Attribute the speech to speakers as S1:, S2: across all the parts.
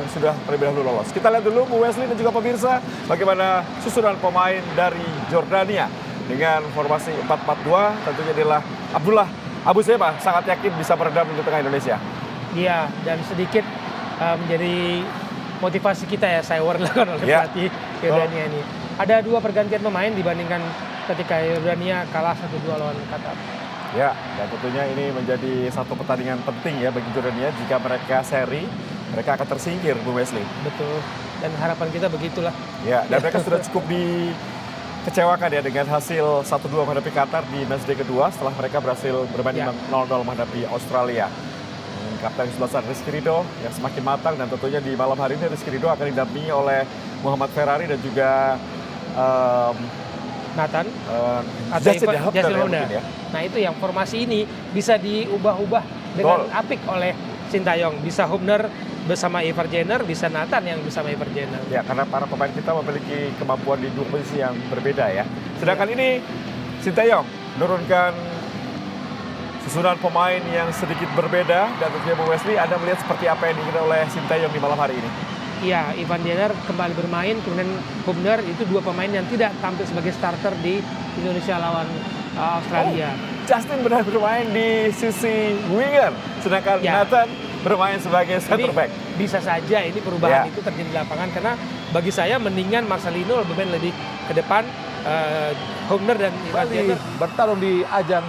S1: sudah terlebih dahulu lolos. Kita lihat dulu Bu Wesley dan juga pemirsa bagaimana susunan pemain dari Jordania dengan formasi 4-4-2. Tentunya adalah Abdullah Abu Sayyaf sangat yakin bisa meredam di tengah Indonesia.
S2: Iya, dan sedikit menjadi motivasi kita ya, saya dilakukan oleh pelatih Yordania ini. Ada 2 pergantian pemain dibandingkan ketika Yordania kalah 1-2 lawan Qatar.
S1: Ya, dan tentunya ini menjadi satu pertandingan penting ya bagi Jordania. Jika mereka seri, mereka akan tersingkir, Bu Wesley.
S2: Betul, dan harapan kita begitulah.
S1: Ya, dan mereka sudah cukup dikecewakan ya dengan hasil 1-2 menghadapi Qatar di matchday kedua setelah mereka berhasil berbanding 0-0 menghadapi Australia. Kapten kesebelasan Rizky Ridho yang semakin matang, dan tentunya di malam hari ini Rizky Ridho akan didampingi oleh Muhammad Ferrari dan juga
S2: Nathan atau Justin Honda. Ya. Nah itu yang formasi ini bisa diubah-ubah dengan apik oleh Sintayong. Bisa Hubner bersama Ivar Jenner, bisa Nathan yang bersama Ivar Jenner.
S1: Ya, karena para pemain kita memiliki kemampuan di 2 posisi yang berbeda ya. Sedangkan ini Sintayong menurunkan susunan pemain yang sedikit berbeda, dan tentunya Bu Wesley, Anda melihat seperti apa yang diinginkan oleh Sintayong di malam hari ini?
S2: Iya, Ivan Jenner kembali bermain, kemudian Hubner, itu 2 pemain yang tidak tampil sebagai starter di Indonesia lawan Australia.
S1: Justin benar bermain di sisi winger, sedangkan Nathan bermain sebagai center back.
S2: Bisa saja ini perubahan itu terjadi di lapangan, karena bagi saya mendingan Marcelino bermain lebih ke depan, Hubner dan Ivan Jenner
S3: bertarung di ajang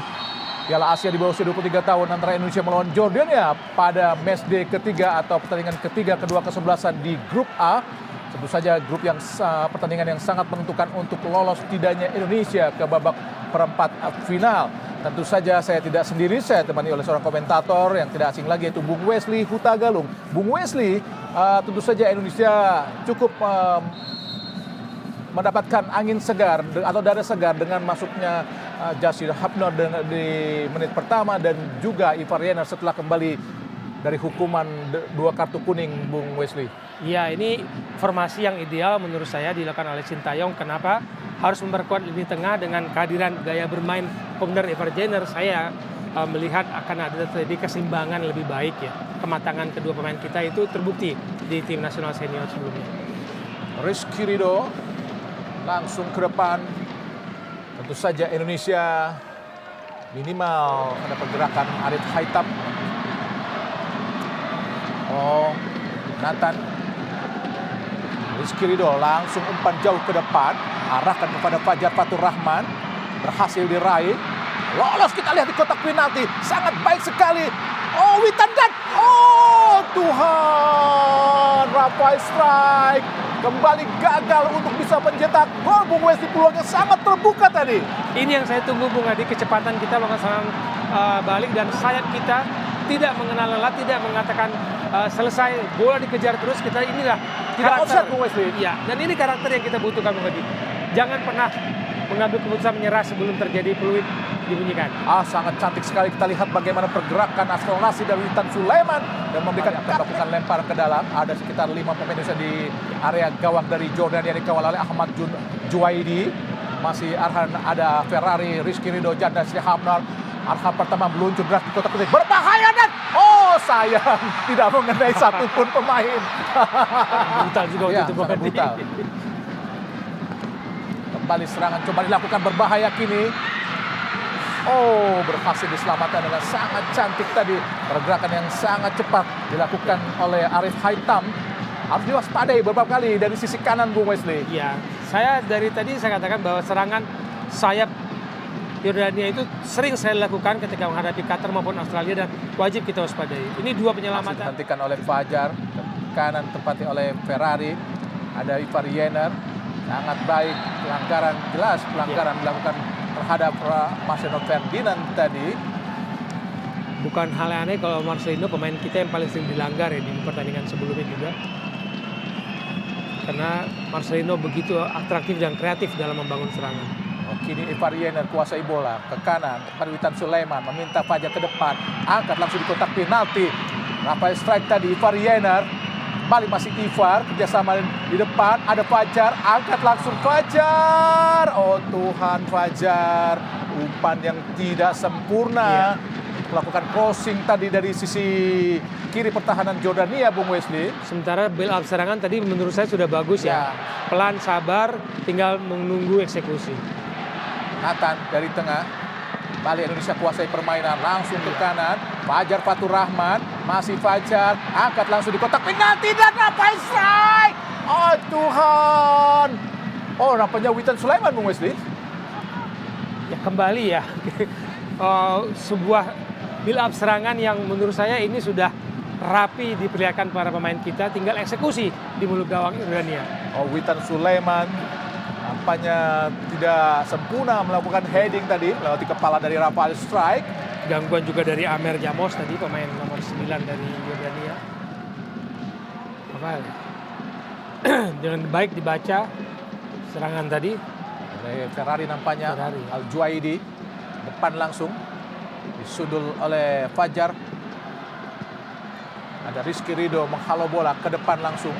S3: Piala Asia di bawah usia 23 tahun antara Indonesia melawan Jordania pada matchday ketiga atau pertandingan ketiga kedua kesebelasan di grup A. Tentu saja grup yang pertandingan yang sangat menentukan untuk lolos tidaknya Indonesia ke babak perempat final. Tentu saja saya tidak sendiri, saya temani oleh seorang komentator yang tidak asing lagi, yaitu Bung Wesley Hutagalung. Bung Wesley, tentu saja Indonesia cukup mendapatkan angin segar atau udara segar dengan masuknya Justin Hubner di menit pertama dan juga Ivar Jenner setelah kembali dari hukuman 2 kartu kuning, Bung Wesley.
S2: Iya, ini formasi yang ideal menurut saya dilakukan oleh Sintayong. Kenapa? Harus memperkuat lini tengah dengan kehadiran gaya bermain Hubner, Ivar Jenner. Saya melihat akan ada terjadi keseimbangan lebih baik ya. Kematangan kedua pemain kita itu terbukti di tim nasional senior sebelumnya.
S3: Rizky Ridho langsung ke depan. Tentu saja Indonesia minimal ada pergerakan Arif Haitam. Nathan. Rizky Ridho langsung umpan jauh ke depan. Arahkan kepada Fajar Fatur Rahman. Berhasil diraih. Lolos, kita lihat di kotak penalti. Sangat baik sekali. Witan dan Tuhan. Rafael strike. Kembali gagal untuk bisa mencetak gol. Bung Wesley, peluangnya sangat terbuka tadi.
S2: Ini yang saya tunggu, Bung Adi, kecepatan kita melakukan balik dan sayap kita tidak mengenal lelah, tidak mengatakan selesai, bola dikejar terus. Kita inilah karakter,
S3: Bung Wesley.
S2: Iya, dan ini karakter yang kita butuhkan, Bung Adi. Jangan pernah mengambil keputusan menyerah sebelum terjadi peluit dibunyikan.
S3: Sangat cantik sekali kita lihat bagaimana pergerakan akselerasi dari Witan Sulaiman dan memberikan melakukan lempar ke dalam. Ada sekitar 5 pemain Indonesia di area gawang dari Jordania dikawal oleh Ahmad Juwaidi. Masih Arhan, ada Ferrari, Rizky Ridho, dan Hubner. Arhan pertama meluncur deras di kotak penalti, berbahaya dan sayang tidak mengenai satupun pemain.
S2: Brutal juga itu
S3: brutal. Kembali serangan coba dilakukan, berbahaya kini. Berhasil diselamatkan dengan sangat cantik tadi. Pergerakan yang sangat cepat dilakukan oleh Arif Haitam. Harus diwaspadai beberapa kali dari sisi kanan, Bung Wesley.
S2: Iya, saya dari tadi saya katakan bahwa serangan sayap Yordania itu sering saya lakukan ketika menghadapi Qatar maupun Australia dan wajib kita waspadai. Ini 2 penyelamatan.
S3: Masih dihentikan oleh Fajar, kanan tempatnya oleh Ferrari. Ada Ivar Jenner, sangat baik. Pelanggaran, jelas pelanggaran dilakukan terhadap Marcelino Ferdinand tadi.
S2: Bukan hal yang aneh kalau Marcelino pemain kita yang paling sering dilanggar ya di pertandingan sebelumnya juga. Karena Marcelino begitu atraktif dan kreatif dalam membangun serangan.
S3: Kini Ivar Jenner kuasai bola ke kanan kepada Witan Sulaiman, meminta Fajar ke depan, angkat langsung di kotak penalti. Rafael strike tadi, Ivar Jenner, kembali masih Ivar, kerjasama di depan, ada Fajar, angkat langsung Fajar. Tuhan, Fajar, umpan yang tidak sempurna. melakukan crossing tadi dari sisi kiri pertahanan Jordania, Bung Wesley.
S2: Sementara build up serangan tadi menurut saya sudah bagus ya. Pelan, sabar, tinggal menunggu eksekusi.
S3: Nathan dari tengah, balik Indonesia kuasai permainan, langsung ke kanan. Fajar Fatur Rahman, masih Fajar, angkat langsung di kotak penalti dan Rafael strike. Oh Tuhan. Oh, nampaknya Witan Sulaiman, Bung Wesley.
S2: Ya kembali ya, sebuah build up serangan yang menurut saya ini sudah rapi diperlihatkan para pemain kita, tinggal eksekusi di mulut gawang Jordania.
S3: Oh, Witan Sulaiman nampaknya tidak sempurna melakukan heading tadi, melewati kepala dari Rafael strike.
S2: Gangguan juga dari Amer Jamos tadi, pemain nomor 9 dari Jordania. Rafael dengan baik dibaca serangan tadi.
S3: Ferrari nampaknya, Al-Juaidi depan langsung disundul oleh Fajar. Ada Rizky Ridho menghalau bola ke depan langsung,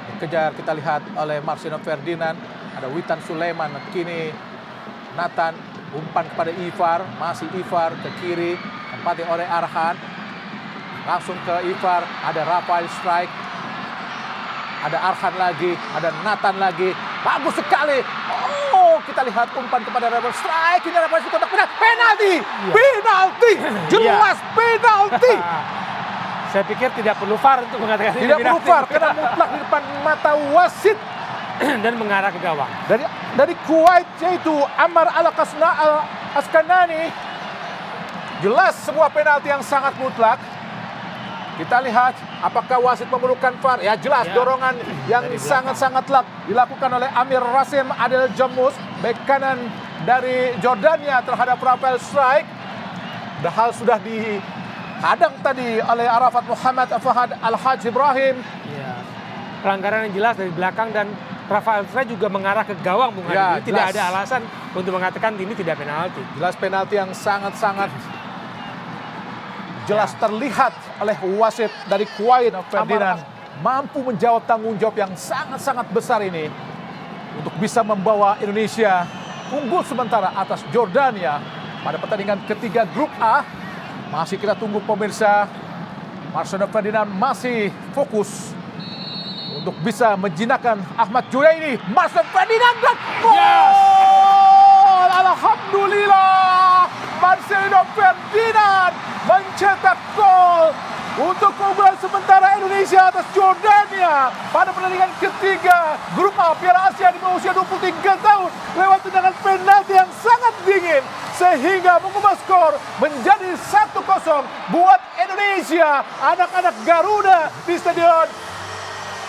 S3: dikejar kita lihat oleh Marcelino Ferdinand. Ada Witan Sulaiman, kini Nathan umpan kepada Ivar, masih Ivar ke kiri, tempati oleh Arhan, langsung ke Ivar. Ada Rafael strike, ada Arhan lagi, ada Nathan lagi, bagus sekali. Oh, kita lihat umpan kepada Rafael strike, ini Rafael di kotak penalti, penalti, jelas penalti.
S2: Saya pikir tidak perlu VAR untuk mengatakan ini.
S3: Tidak perlu VAR karena mutlak di depan mata wasit
S2: dan mengarah ke gawang.
S3: Dari Kuwait yaitu Ammar Al-Askanani. Jelas sebuah penalti yang sangat mutlak. Kita lihat apakah wasit memerlukan VAR. Ya jelas dorongan yang sangat-sangat telak dilakukan oleh Amir Rasim Adel Jamus, bek kanan dari Jordania terhadap Rafael strike. Padahal sudah dihadang tadi oleh Arafat Muhammad Fahad Al-Haj Ibrahim.
S2: Ya. Pelanggaran yang jelas dari belakang dan Rafael strike juga mengarah ke gawang, Bung Hadi. Tidak ada alasan untuk mengatakan ini tidak penalti.
S3: Jelas penalti yang sangat-sangat jelas terlihat oleh wasit dari Kuwait, Ferdinand, mampu menjawab tanggung jawab yang sangat-sangat besar ini untuk bisa membawa Indonesia unggul sementara atas Jordania pada pertandingan ketiga Grup A. Masih kita tunggu pemirsa, Marcelino Ferdinand masih fokus untuk bisa menjinakkan Ahmad Junaidi. Marcelino Ferdinand dan gol! Alhamdulillah, Marcelino Ferdinand mencetak gol untuk keunggulan sementara Indonesia atas Jordania pada pertandingan ketiga Grup A Piala Asia di bawah usia 23 tahun lewat tendangan penalti yang sangat dingin sehingga mengubah skor menjadi 1-0 buat Indonesia. Anak-anak Garuda di Stadion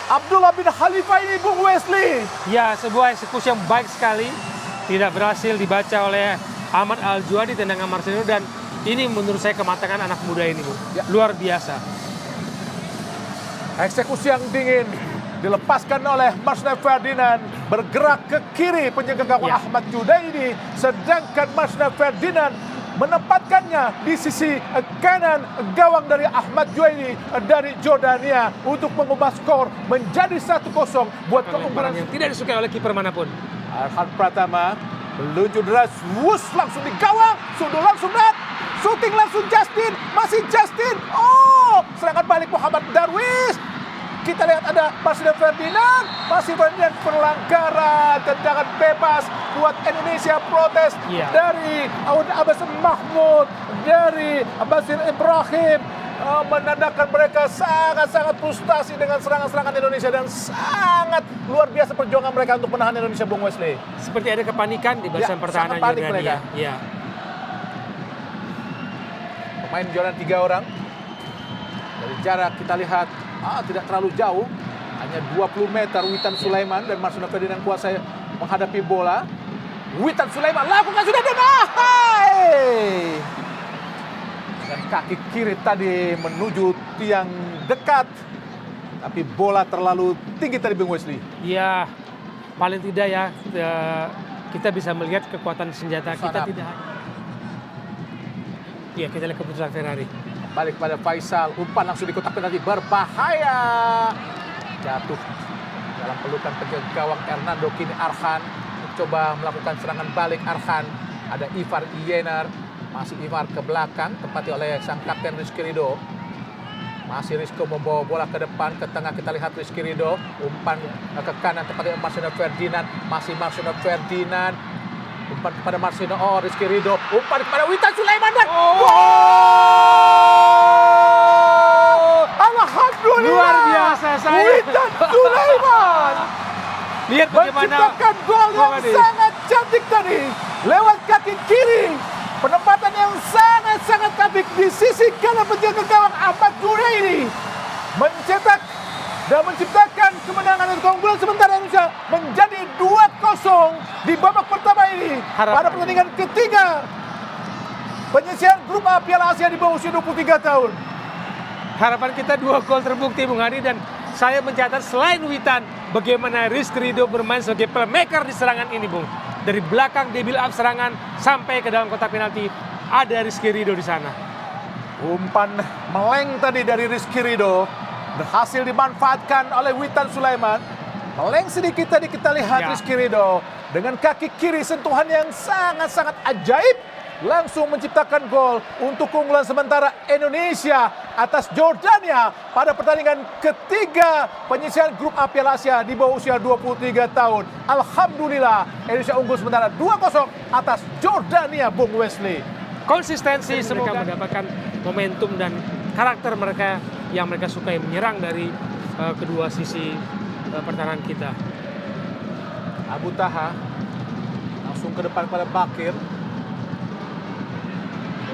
S3: Abdullah bin Khalifah ini, Bung Wesley.
S2: Ya, sebuah eksekusi yang baik sekali. Tidak berhasil dibaca oleh Ahmad Al-Juaidi tendangan Marcelino, dan ini menurut saya kematangan anak muda ini, Bu. Luar biasa.
S3: Eksekusi yang dingin dilepaskan oleh Marcelino Ferdinand, bergerak ke kiri penjaga gawang Ahmad Junaidi, sedangkan Marcelino Ferdinand menempatkannya di sisi kanan gawang dari Ahmad Junaidi dari Jordania untuk mengubah skor menjadi 1-0 buat keunggulan
S2: yang tidak disukai oleh kiper manapun.
S3: Arhan Pratama meluncur deras, langsung di gawang, sundul langsung net, shooting langsung Justin, masih Justin. Oh, serangan balik Muhammad Darwis. Kita lihat ada Marcelino Ferdinand, masih banyak pelanggaran, tendangan bebas buat Indonesia, protes dari Aun Abbas Mahmud, dari Basir Ibrahim, menandakan mereka sangat-sangat frustasi dengan serangan-serangan Indonesia dan sangat luar biasa perjuangan mereka untuk menahan Indonesia, Bung Wesley.
S2: Seperti ada kepanikan di barisan pertahanan Jordania. Ya.
S3: Pemain Jordan 3 orang. Dari jarak kita lihat tidak terlalu jauh, hanya 20 meter. Witan Sulaiman dan Marcelino Ferdinand kuasai menghadapi bola. Witan Sulaiman lakukan sudah dan dengan kaki kiri tadi menuju tiang dekat, tapi bola terlalu tinggi tadi, Bung Wesley.
S2: Ya, paling tidak ya kita bisa melihat kekuatan senjata kita tidak. Ya, kita lihat keputusan Ferrari.
S3: Balik pada Faisal, umpan langsung di kotak penalti, berbahaya. Jatuh dalam pelukan penjaga gawang Hernando. Kini Arhan mencoba melakukan serangan balik. Arhan, ada Ivar Yenar, Masih Ivar ke belakang, tempati oleh sang kapten Rizky Ridho. Masih Rizky membawa bola ke depan, ke tengah kita lihat Rizky Ridho. Umpan ke kanan, tempati Marcelino Ferdinand. Masih Marcelino Ferdinand. Umpan kepada Marcelino, Rizky Ridho. Umpan kepada Witan Sulaiman dan alhamdulillah.
S2: Luar biasa saya.
S3: Witan Sulaiman
S2: Lihat bagaimana
S3: menciptakan gol yang sangat cantik tadi lewat kaki kiri. Penempatan yang sangat-sangat apik di sisi kanan penjaga gawang Ahmad Junaidi mencetak dan menciptakan kemenangan untuk keunggulan sementara Indonesia menjadi 2-0 di babak pertama ini. Pada pertandingan ketiga penyisihan grup A Piala Asia di bawah usia 23 tahun.
S2: Harapan kita 2 gol terbukti Bung Hadi, dan saya mencatat selain Witan, bagaimana Rizky Ridho bermain sebagai playmaker di serangan ini, Bung. Dari belakang dia build up serangan sampai ke dalam kotak penalti, ada Rizky Ridho di sana.
S3: Umpan meleng tadi dari Rizky Ridho berhasil dimanfaatkan oleh Witan Sulaiman. Meleng sedikit tadi kita lihat Rizky Ridho dengan kaki kiri, sentuhan yang sangat-sangat ajaib, langsung menciptakan gol untuk keunggulan sementara Indonesia atas Jordania pada pertandingan ketiga penyisihan grup A Piala Asia di bawah usia 23 tahun. Alhamdulillah Indonesia unggul sementara 2-0 atas Jordania, Bung Wesley.
S2: Konsistensi, semoga mendapatkan momentum dan karakter mereka yang mereka sukai, menyerang dari kedua sisi pertahanan kita.
S3: Abu Taha langsung ke depan pada Bakir.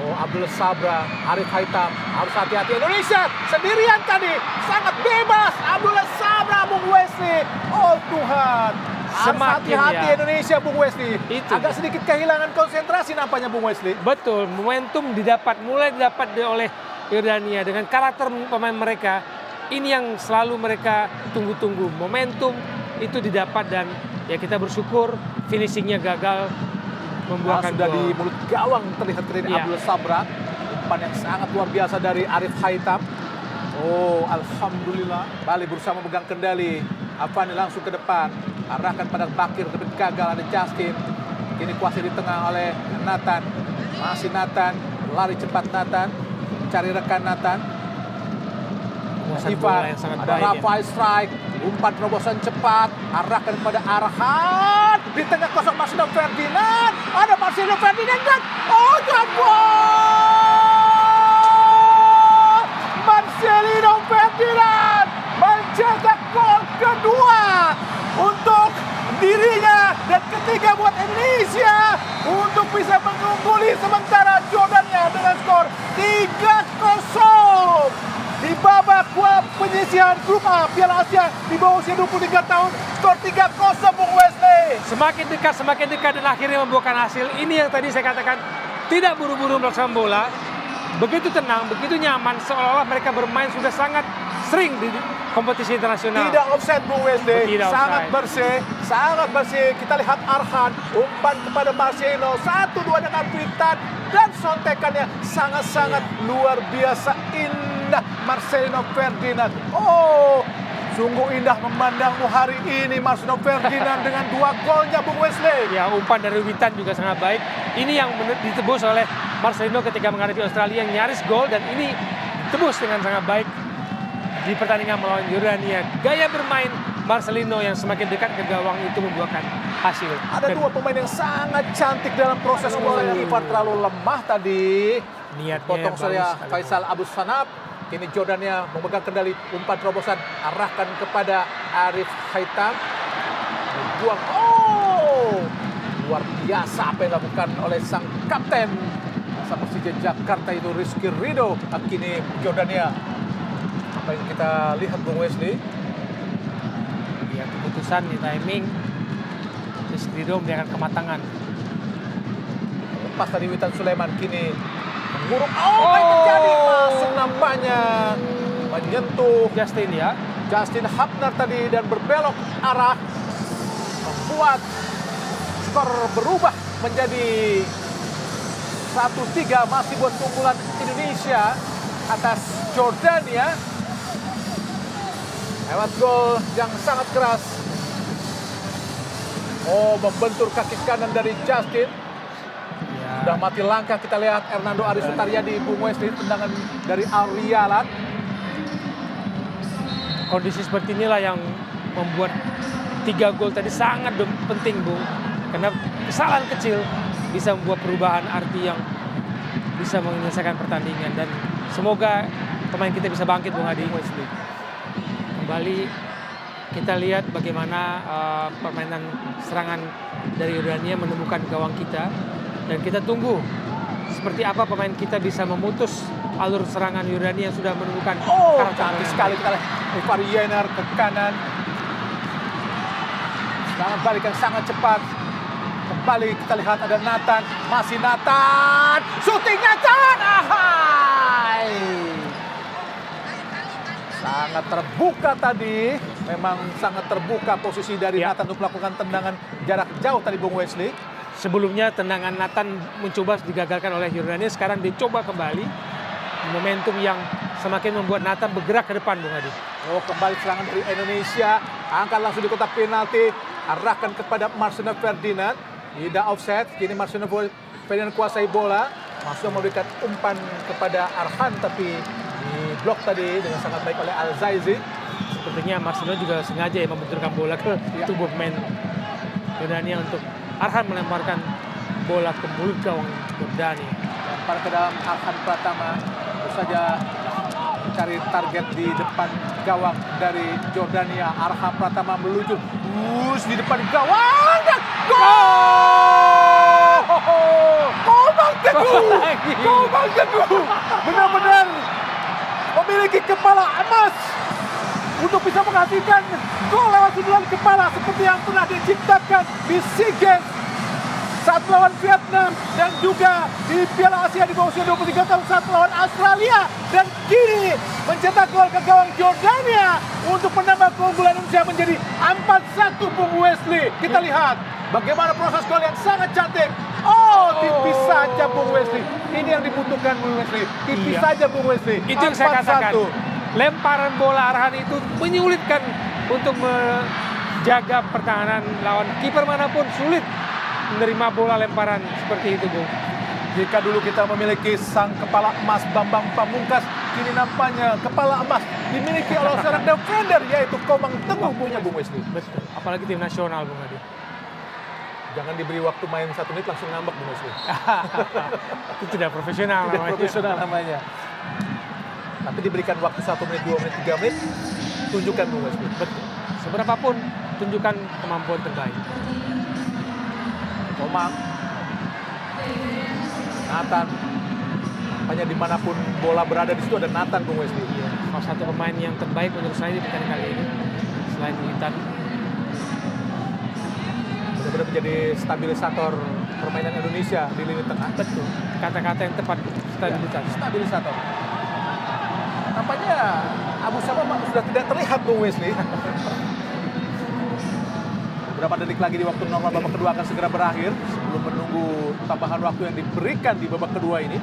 S3: Abdul Sabra, Arif Haitam, harus hati-hati. Indonesia sendirian tadi, sangat bebas. Abdul Sabra, Bung Wesley. Oh Tuhan, harus hati-hati Indonesia, Bung Wesley. Agak sedikit kehilangan konsentrasi nampaknya, Bung Wesley.
S2: Betul, momentum mulai didapat oleh Jordania dengan karakter pemain mereka. Ini yang selalu mereka tunggu-tunggu. Momentum itu didapat dan ya kita bersyukur finishingnya gagal membuahkan
S3: sudah
S2: gol.
S3: di mulut gawang terlihat dari Abdul Sabra. Umpan yang sangat luar biasa dari Arif Haitam. Alhamdulillah. Bali berusaha memegang kendali. Afani langsung ke depan, arahkan pada Bakir, tapi gagal. Ada Justin. Kini kuasai di tengah oleh Nathan. Masih Nathan, lari cepat Nathan, cari rekan Nathan. Ivan, ada Rafael strike, umpan terobosan cepat, arahkan kepada Arhan, di tengah kosong Marcelino Ferdinand, ada Marcelino Ferdinand dan gol! Marcelino Ferdinand mencetak gol kedua untuk dirinya dan ketiga buat Indonesia untuk bisa mengungguli sementara Jordania dengan skor 3-0. Di babak penyisihan grup A Piala Asia di bawah usia 23 tahun, skor 3-0, Bung Wesley.
S2: Semakin dekat dan akhirnya membuahkan hasil. Ini yang tadi saya katakan, tidak buru-buru melaksanakan bola, begitu tenang, begitu nyaman, seolah-olah mereka bermain sudah sangat sering di kompetisi internasional.
S3: Tidak offside, Bung Wesley.
S2: Tidak
S3: sangat
S2: offside.
S3: sangat bersih. Kita lihat Arhan, umpan kepada Marcelino, 1-2 dengan Witan, dan sontekannya sangat-sangat luar biasa indah. Marcelino Ferdinand. Sungguh indah memandangmu hari ini, Marcelino Ferdinand dengan 2 golnya, Bung Wesley.
S2: Ya, umpan dari Witan juga sangat baik. Ini yang ditebus oleh Marcelino ketika menghadapi Australia yang nyaris gol, dan ini ditebus dengan sangat baik di pertandingan melawan Jordania. Gaya bermain Marcelino yang semakin dekat ke gawang itu membuahkan hasil.
S3: Ada 2 pemain yang sangat cantik dalam proses bola. Ivar terlalu lemah tadi.
S2: Niatnya
S3: potong saya
S2: bagus.
S3: Faisal Abu Sanab. Kini Jordania memegang kendali, umpan terobosan arahkan kepada Arif Haitam. Buang. Luar biasa apa yang dilakukan oleh sang kapten masa Persija Jakarta itu, Rizky Ridho. Kini Jordania, apa yang kita lihat, Bung Wesley?
S2: Ya, keputusan di timing Rizky Ridho memberikan kematangan.
S3: Lepas tadi Witan Sulaiman, kini mengurung. Apa yang terjadi? Masuk nampaknya, menyentuh
S2: Justin ya.
S3: Justin Hapner tadi dan berbelok arah, membuat skor berubah menjadi 1-3, masih buat keunggulan Indonesia atas Jordania. Lewat gol yang sangat keras. Membentur kaki kanan dari Justin.
S2: Ya,
S3: Sudah mati langkah, kita lihat Hernando Ari Sutaryadi, Bung Wesley, tendangan dari Arialan.
S2: Kondisi seperti inilah yang membuat 3 gol tadi sangat penting, Bung. Karena kesalahan kecil bisa membuat perubahan arti yang bisa menyelesaikan pertandingan. Dan semoga pemain kita bisa bangkit, Bung Adi. Kembali kita lihat bagaimana permainan serangan dari Yordania menemukan gawang kita. Dan kita tunggu seperti apa pemain kita bisa memutus alur serangan Yordania yang sudah menemukan.
S3: Cantik sekali kita lihat Ivari Yener ke kanan. Serangan balik yang sangat cepat. Kembali kita lihat ada Nathan, masih Nathan, shooting Nathan, ahai! Sangat terbuka tadi, memang sangat terbuka posisi dari Nathan untuk melakukan tendangan jarak jauh tadi, Bung Wesley.
S2: Sebelumnya tendangan Nathan mencoba digagalkan oleh Yordania, sekarang dicoba kembali. Momentum yang semakin membuat Nathan bergerak ke depan, Bung Adi.
S3: Kembali serangan dari Indonesia, angkat langsung di kotak penalti, arahkan kepada Marcelino Ferdinand. Tidak offset, kini Marcelino Ferdinand kuasai bola. Marcelino memberikan umpan kepada Arhan, tapi diblok tadi dengan sangat baik oleh Al-Zaizi.
S2: Sepertinya Marcelino juga sengaja ya membenturkan bola ke tubuh pemain Yordania untuk Arhan melemparkan bola ke mulut gawang Yordania.
S3: Lempar ke dalam Arhan Pratama, terus saja mencari target di depan gawang dari Jordania. Arhan Pratama meluncur, di depan gawang dan gol! Komang Teguh, benar-benar memiliki kepala emas untuk bisa menghasilkan gol lewat sundulan kepala seperti yang pernah diciptakan di SEA Games saat melawan Vietnam dan juga di Piala Asia di bawah usia 23 tahun saat melawan Australia, dan kini mencetak gol ke gawang Jordania untuk menambah keunggulan Indonesia menjadi 4-1, Bung Wesley. Kita lihat bagaimana proses gol yang sangat cantik. Tipis saja, Bung Wesley. Ini yang dibutuhkan, Bung Wesley. Tipis saja, Bung Wesley.
S2: Itu yang saya katakan. Lemparan bola Arhan itu menyulitkan untuk menjaga pertahanan lawan. Kiper manapun sulit menerima bola lemparan seperti itu, Bung.
S3: Jika dulu kita memiliki sang kepala emas Bambang Pamungkas, kini nampaknya kepala emas dimiliki oleh seorang defender, yaitu Komang Teguh, Bung Wesley.
S2: Betul. Apalagi tim nasional, Bung Adi.
S3: Jangan diberi waktu main 1 menit langsung ngambek, Bung Wesley.
S2: Itu tidak profesional.
S3: Tidak profesional namanya. Tapi diberikan waktu 1 menit, 2 menit, 3 menit, tunjukkan, Bung Wesley.
S2: Betul. Seberapapun tunjukkan kemampuan terbaik.
S3: Komang, Nathan, hanya dimanapun bola berada di situ ada Nathan, Bung Wesley.
S2: Iya, salah satu pemain yang terbaik menurut saya di pertandingan kali ini selain Witan.
S3: Benar-benar menjadi stabilisator permainan Indonesia di lini tengah.
S2: Betul. Kata-kata yang tepat, stabilitas.
S3: Ya, stabilisator. Nampaknya Abu Sabah sudah tidak terlihat, Bung Wesley. Beberapa detik lagi di waktu normal babak kedua akan segera berakhir sebelum menunggu tambahan waktu yang diberikan di babak kedua ini.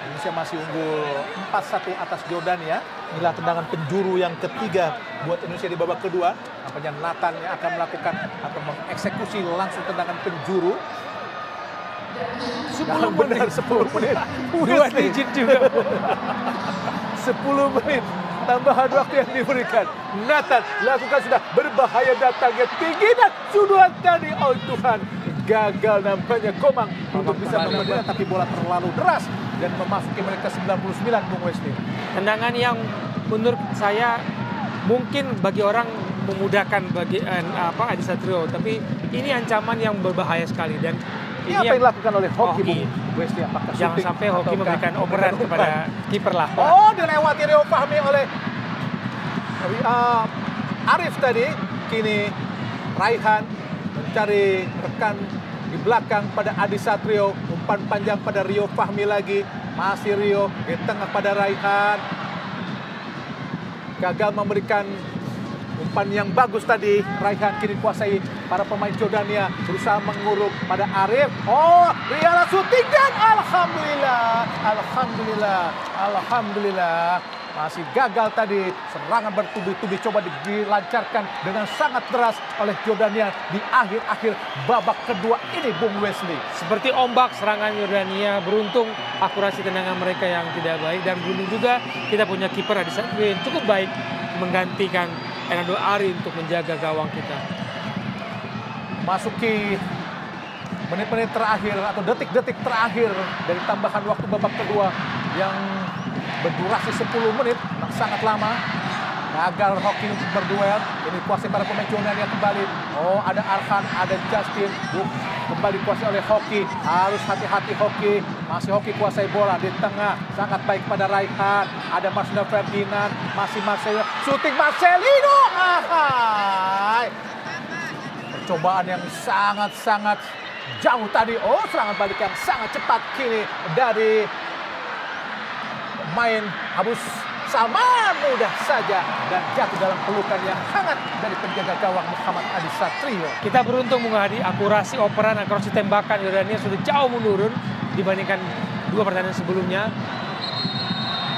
S3: Indonesia masih unggul 4-1 atas Jordania. Inilah tendangan penjuru yang ketiga buat Indonesia di babak kedua. Nampaknya Nathan yang akan melakukan atau mengeksekusi langsung tendangan penjuru.
S2: 10 menit.
S3: 10 menit.
S2: 2 digit juga.
S3: 10 menit tambahan waktu yang diberikan. Nathan lakukan sudah berbahaya, datangnya tinggi dan sundulan tadi. Oh Tuhan, gagal nampaknya Komang untuk bisa membenarkan, tapi bola terlalu deras dan memasuki menit ke-99, Bung Wesley.
S2: Tendangan yang menurut saya mungkin bagi orang memudahkan bagi Adi Satrio, tapi ini ancaman yang berbahaya sekali. Dan
S3: ini apa yang dilakukan oleh Hoki, Bung Wesley? Apakah
S2: jangan sampai Hoki memberikan operan kepada kiper lah.
S3: Dilewati Rio Fahmi oleh Arif tadi. Kini Raihan mencari rekan di belakang pada Adi Satrio. Umpan panjang pada Rio Fahmi lagi. Masih Rio di tengah pada Raihan. Gagal memberikan umpan yang bagus tadi. Raihan kini kuasai para pemain Jordania, berusaha menguruk pada Arif. Riala shooting dan alhamdulillah masih gagal tadi. Serangan bertubi-tubi coba dilancarkan dengan sangat deras oleh Jordania di akhir-akhir babak kedua ini, Bung Wesley.
S2: Seperti ombak serangan Yordania, beruntung akurasi tendangan mereka yang tidak baik, dan beruntung juga kita punya kiper Adi Satrio yang cukup baik menggantikan Enado Ari untuk menjaga gawang kita.
S3: Masuki menit-menit terakhir atau detik-detik terakhir dari tambahan waktu babak kedua yang berdurasi 10 menit, sangat lama. Gagal Hoki untuk berduel. Ini kuasai para pemain Jordania kembali. Oh, ada Arhan, ada Justin. Kembali kuasai oleh Hoki. Harus hati-hati Hoki. Masih Hoki kuasai bola di tengah. Sangat baik pada Raihan. Ada Marcelino Ferdinand. Masih Marcelino. Shooting Marcelino. Ahai. Percobaan yang sangat-sangat jauh tadi. Oh, serangan balik yang sangat cepat kini dari pemain Abus Salman, mudah saja dan jatuh dalam pelukan yang hangat dari penjaga gawang Muhammad Adi Satrio.
S2: Kita beruntung menghadapi akurasi operan, akurasi tembakan Yordania sudah jauh menurun dibandingkan 2 pertandingan sebelumnya.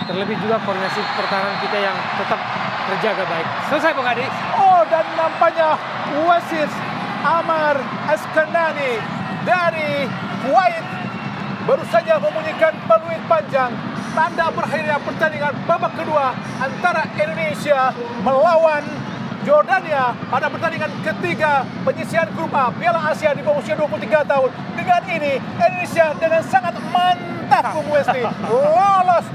S2: Terlebih juga koordinasi pertahanan kita yang tetap terjaga baik. Selesai Bung Adi.
S3: Oh, dan nampaknya wasit Amar Askanani dari Kuwait baru saja membunyikan peluit panjang. Tanda berakhirnya pertandingan babak kedua antara Indonesia melawan Jordania pada pertandingan ketiga penyisihan grup A Piala Asia di bawah usia 23 tahun. Dengan ini Indonesia dengan sangat mantap Bung Wesley lolos